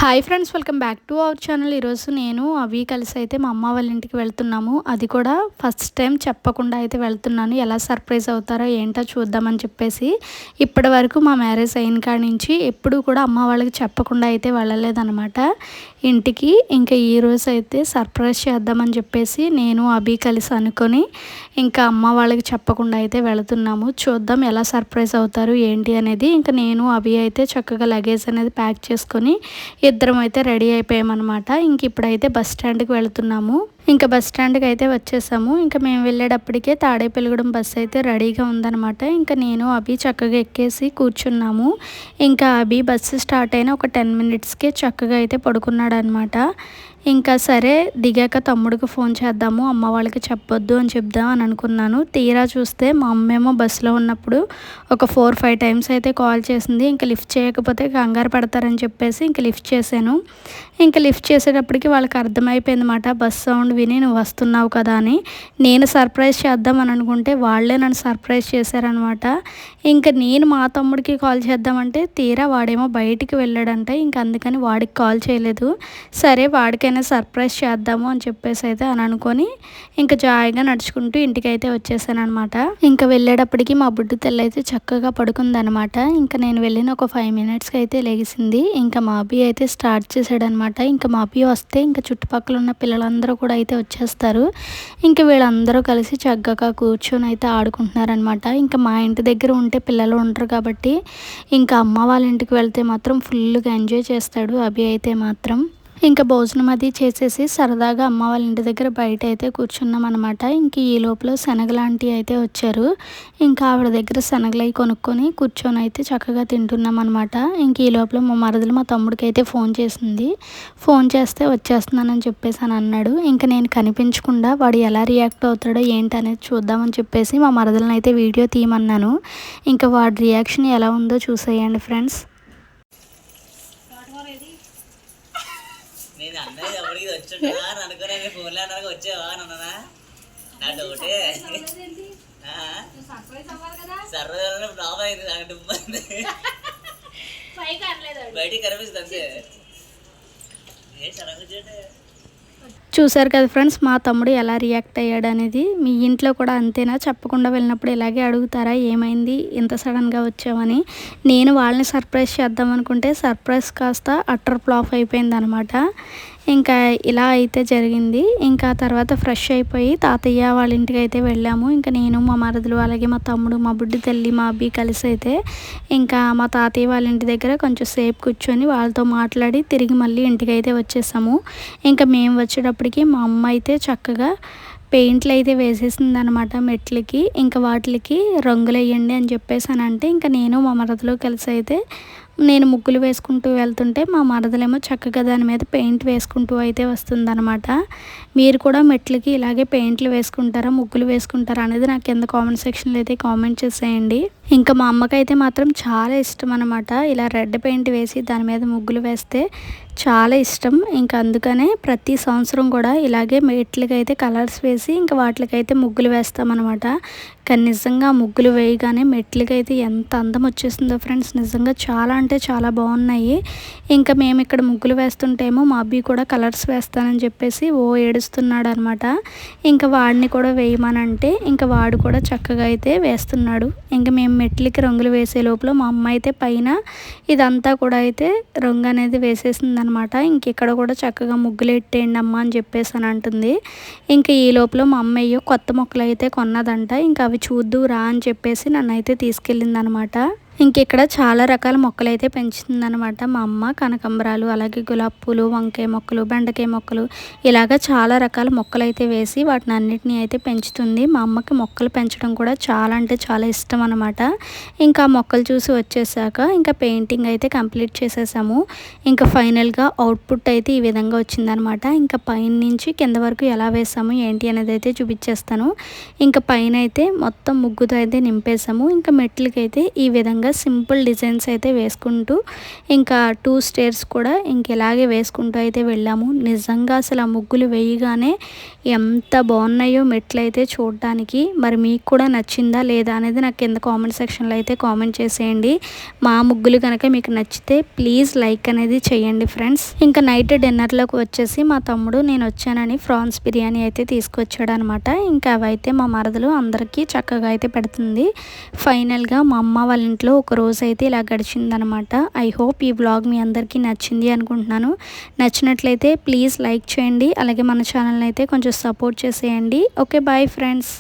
Hi friends, welcome back to our channel. ఈరోజు నేను అవి కలిసి అయితే మా అమ్మ వాళ్ళ ఇంటికి వెళ్తున్నాము. అది కూడా ఫస్ట్ టైం చెప్పకుండా అయితే వెళ్తున్నాను. ఎలా సర్ప్రైజ్ అవుతారో ఏంటో చూద్దామని చెప్పేసి. ఇప్పటి వరకు మా మ్యారేజ్ అయిన కాడి నుంచి ఎప్పుడూ కూడా అమ్మ వాళ్ళకి చెప్పకుండా అయితే వెళ్ళలేదన్నమాట ఇంటికి. ఇంకా ఈరోజు అయితే సర్ప్రైజ్ చేద్దామని చెప్పేసి నేను అభి కలిసి అనుకొని ఇంకా అమ్మ వాళ్ళకి చెప్పకుండా అయితే వెళుతున్నాము. చూద్దాం ఎలా సర్ప్రైజ్ అవుతారు ఏంటి అనేది. ఇంకా నేను అభి అయితే చక్కగా లగేజ్ అనేది ప్యాక్ చేసుకొని ఇద్దరం అయితే రెడీ అయిపోయామన్నమాట. ఇంక ఇప్పుడైతే బస్ స్టాండ్కి వెళుతున్నాము. ఇంకా బస్ స్టాండ్కి అయితే వచ్చేసాము. ఇంకా మేము వెళ్ళేటప్పటికే తాడేపల్లిగూడెం బస్సు అయితే రెడీగా ఉందన్నమాట. ఇంకా నేను అభి చక్కగా ఎక్కేసి కూర్చున్నాము. ఇంకా అభి బస్సు స్టార్ట్ అయిన ఒక 10 మినిట్స్కే చక్కగా అయితే పడుకున్నాడు అనమాట. ఇంకా సరే దిగాక తమ్ముడికి ఫోన్ చేద్దాము, అమ్మ వాళ్ళకి చెప్పొద్దు అని చెప్దాం అని అనుకున్నాను. తీరా చూస్తే మా అమ్మేమో బస్సులో ఉన్నప్పుడు ఒక 4-5 టైమ్స్ అయితే కాల్ చేసింది. ఇంకా లిఫ్ట్ చేయకపోతే కంగారు పడతారని చెప్పేసి ఇంకా లిఫ్ట్ చేశాను. ఇంకా లిఫ్ట్ చేసేటప్పటికి వాళ్ళకి అర్థమైపోయింది అన్నమాట, బస్ సౌండ్ విని నువ్వు వస్తున్నావు కదా అని. నేను సర్ప్రైజ్ చేద్దామని అనుకుంటే వాళ్ళే నన్ను సర్ప్రైజ్ చేశారనమాట. ఇంకా నేను మా తమ్ముడికి కాల్ చేద్దామంటే తీరా వాడేమో బయటికి వెళ్ళాడంట. ఇంకా అందుకని వాడికి కాల్ చేయలేదు. సరే వాడికైనా సర్ప్రైజ్ చేద్దాము అని చెప్పేసి అయితే అని అనుకొని ఇంకా జాయిగా నడుచుకుంటూ ఇంటికైతే వచ్చేసాను అనమాట. ఇంకా వెళ్ళేటప్పటికి మా బుడ్డు తెల్ల అయితే చక్కగా పడుకుందనమాట. ఇంకా నేను వెళ్ళిన ఒక 5 మినిట్స్కి అయితే లెగిసింది. ఇంకా మా అబ్బి అయితే స్టార్ట్ చేశాడనమాట. ఇంకా మా అబ్బి వస్తే ఇంకా చుట్టుపక్కల ఉన్న పిల్లలందరూ కూడా అయితే వచ్చేస్తారు. ఇంకా వీళ్ళందరూ కలిసి చక్కగా కూర్చొని అయితే ఆడుకుంటున్నారనమాట. ఇంకా మా ఇంటి దగ్గర ఉంటే పిల్లలు ఉంటారు కాబట్టి ఇంకా అమ్మ వాళ్ళ ఇంటికి వెళ్తే మాత్రం ఫుల్గా ఎంజాయ్ చేస్తాడు అభి అయితే మాత్రం. ఇంకా భోజనం అది చేసేసి సరదాగా అమ్మ వాళ్ళ ఇంటి దగ్గర బయట అయితే కూర్చున్నాం అనమాట. ఇంక ఈ లోపల శనగలాంటి అయితే వచ్చారు. ఇంకా ఆవిడ దగ్గర శనగలు అవి కొనుక్కొని కూర్చొని అయితే చక్కగా తింటున్నాం అనమాట. ఇంక ఈ లోపల మా మరదలు మా తమ్ముడికి అయితే ఫోన్ చేసింది. ఫోన్ చేస్తే వచ్చేస్తున్నానని చెప్పేసి అని అన్నాడు. ఇంకా నేను కనిపించకుండా వాడు ఎలా రియాక్ట్ అవుతాడో ఏంటనేది చూద్దామని చెప్పేసి మా మరదలను అయితే వీడియో తీయమన్నాను. ఇంకా వాడి రియాక్షన్ ఎలా ఉందో చూసేయండి ఫ్రెండ్స్. నేను అన్నది ఎవరికి వచ్చుంటా అని అనుకున్నా. నేను ఫోన్లో అన్నాక వచ్చావా అని అన్నా. నా డౌటే సర్వదా ప్రాబ్లం అయింది నాకు. బయటికి కనిపిస్తుంది అంతే. ఏ సడన్ చూసారు కదా ఫ్రెండ్స్, మా తమ్ముడు ఎలా రియాక్ట్ అయ్యాడు అనేది. మీ ఇంట్లో కూడా అంతేనా? చెప్పకుండా వెళ్ళినప్పుడు ఇలాగే అడుగుతారా, ఏమైంది ఇంత సడన్గా వచ్చామని? నేను వాళ్ళని సర్ప్రైజ్ చేద్దాం అనుకుంటే సర్ప్రైజ్ కాస్త అట్టర్ ఫ్లాప్ అయిపోయింది అనమాట. ఇంకా ఇలా అయితే జరిగింది. ఇంకా తర్వాత ఫ్రెష్ అయిపోయి తాతయ్య వాళ్ళ ఇంటికి అయితే వెళ్ళాము. ఇంకా నేను మా మరదలు అలాగే మా తమ్ముడు మా బుడ్డి తల్లి మా అబ్బి కలిసి అయితే ఇంకా మా తాతయ్య వాళ్ళ ఇంటి దగ్గర కొంచెం సేపు కూర్చొని వాళ్ళతో మాట్లాడి తిరిగి మళ్ళీ ఇంటికి అయితే వచ్చేసాము. ఇంకా మేము వచ్చేటప్పటికి మా అమ్మ అయితే చక్కగా పెయింట్లు అయితే వేసేసింది అనమాట మెట్లకి. ఇంకా వాటికి రంగులు వేయండి అని చెప్పేసి అని అంటే ఇంకా నేను మా మరదలు కలిసి అయితే నేను ముగ్గులు వేసుకుంటూ వెళ్తుంటే మా మరదలేమో చక్కగా దాని మీద పెయింట్ వేసుకుంటూ అయితే వస్తుందన్నమాట. మీరు కూడా మెట్లకి ఇలాగే పెయింట్లు వేసుకుంటారా, ముగ్గులు వేసుకుంటారా అనేది నాకు కింద కామెంట్ సెక్షన్లో అయితే కామెంట్ చేసేయండి. ఇంకా మా అమ్మకైతే మాత్రం చాలా ఇష్టం అనమాట. ఇలా రెడ్ పెయింట్ వేసి దాని మీద ముగ్గులు వేస్తే చాలా ఇష్టం. ఇంకా అందుకనే ప్రతి సంవత్సరం కూడా ఇలాగే మెట్లకి అయితే కలర్స్ వేసి ఇంకా వాటికైతే ముగ్గులు వేస్తామన్నమాట. కానీ నిజంగా ముగ్గులు వేయగానే మెట్లకైతే ఎంత అందం వచ్చేసిందో ఫ్రెండ్స్, నిజంగా చాలా అంటే చాలా బాగున్నాయి. ఇంకా మేము ఇక్కడ ముగ్గులు వేస్తుంటేమో మా అబ్బి కూడా కలర్స్ వేస్తానని చెప్పేసి ఏడుస్తున్నాడు అనమాట. ఇంకా వాడిని కూడా వేయమనంటే ఇంకా వాడు కూడా చక్కగా అయితే వేస్తున్నాడు. ఇంకా మేము మెట్లకి రంగులు వేసే లోపల మా అమ్మ అయితే పైన ఇదంతా కూడా అయితే రంగు అనేది వేసేసింది అనమాట. ఇంక ఇక్కడ కూడా చక్కగా ముగ్గులు ఎట్టేయండి అమ్మ అని చెప్పేసి అని అంటుంది. ఇంకా ఈ లోపల మా అమ్మయ్య కొత్త మొక్కలు అయితే కొన్నదంట. ఇంకా అవి చూద్దు రా అని చెప్పేసి నన్ను అయితే తీసుకెళ్ళింది అనమాట. ఇక్కడ చాలా రకాల మొక్కలు అయితే పెంచుతుందనమాట మా అమ్మ. కనకంబరాలు అలాగే గులాబీ పూలు, వంకాయ మొక్కలు, బెండకాయ మొక్కలు ఇలాగ చాలా రకాల మొక్కలు అయితే వేసి వాటిని అన్నిటినీ అయితే పెంచుతుంది. మా అమ్మకి మొక్కలు పెంచడం కూడా చాలా అంటే చాలా ఇష్టం అనమాట. ఇంకా ఆ మొక్కలు చూసి వచ్చేసాక ఇంకా పెయింటింగ్ అయితే కంప్లీట్ చేసేసాము. ఇంకా ఫైనల్గా అవుట్పుట్ అయితే ఈ విధంగా వచ్చిందనమాట. ఇంకా పైన నుంచి కింద వరకు ఎలా వేసాము ఏంటి అనేది అయితే చూపించేస్తాను. ఇంకా పైన అయితే మొత్తం ముగ్గుతో అయితే నింపేసాము. ఇంకా మెట్లకైతే ఈ విధంగా ఇలాగ సింపుల్ డిజైన్స్ అయితే వేసుకుంటూ ఇంకా 2 స్టేర్స్ కూడా ఇలాగే వేసుకుంటూ అయితే వెళ్ళాము. నిజంగా అసలు ఆ ముగ్గులు వేయగానే ఎంత బాగున్నాయో మెట్లు అయితే చూడడానికి. మరి మీకు కూడా నచ్చిందా లేదా అనేది నాకు కింద కామెంట్ సెక్షన్లో అయితే కామెంట్ చేసేయండి. మా ముగ్గులు కనుక మీకు నచ్చితే ప్లీజ్ లైక్ అనేది చేయండి ఫ్రెండ్స్. ఇంకా నైట్ డిన్నర్లోకి వచ్చేసి మా తమ్ముడు నేను వచ్చానని ప్రాన్స్ బిర్యానీ అయితే తీసుకొచ్చాడు అనమాట. ఇంకా అవైతే మా మరదలు అందరికీ చక్కగా అయితే పెడుతుంది. ఫైనల్గా మా అమ్మ వాళ్ళ ఇంట్లో ఒక రోజు అయితే ఇలా గడిచిందనమాట. ఐ హోప్ ఈ వ్లాగ్ మీ అందరికీ నచ్చింది అనుకుంటున్నాను. నచ్చినట్లయితే ప్లీజ్ లైక్ చేయండి. అలాగే మన ఛానల్ని అయితే కొంచెం సపోర్ట్ చేసేయండి. Okay bye friends.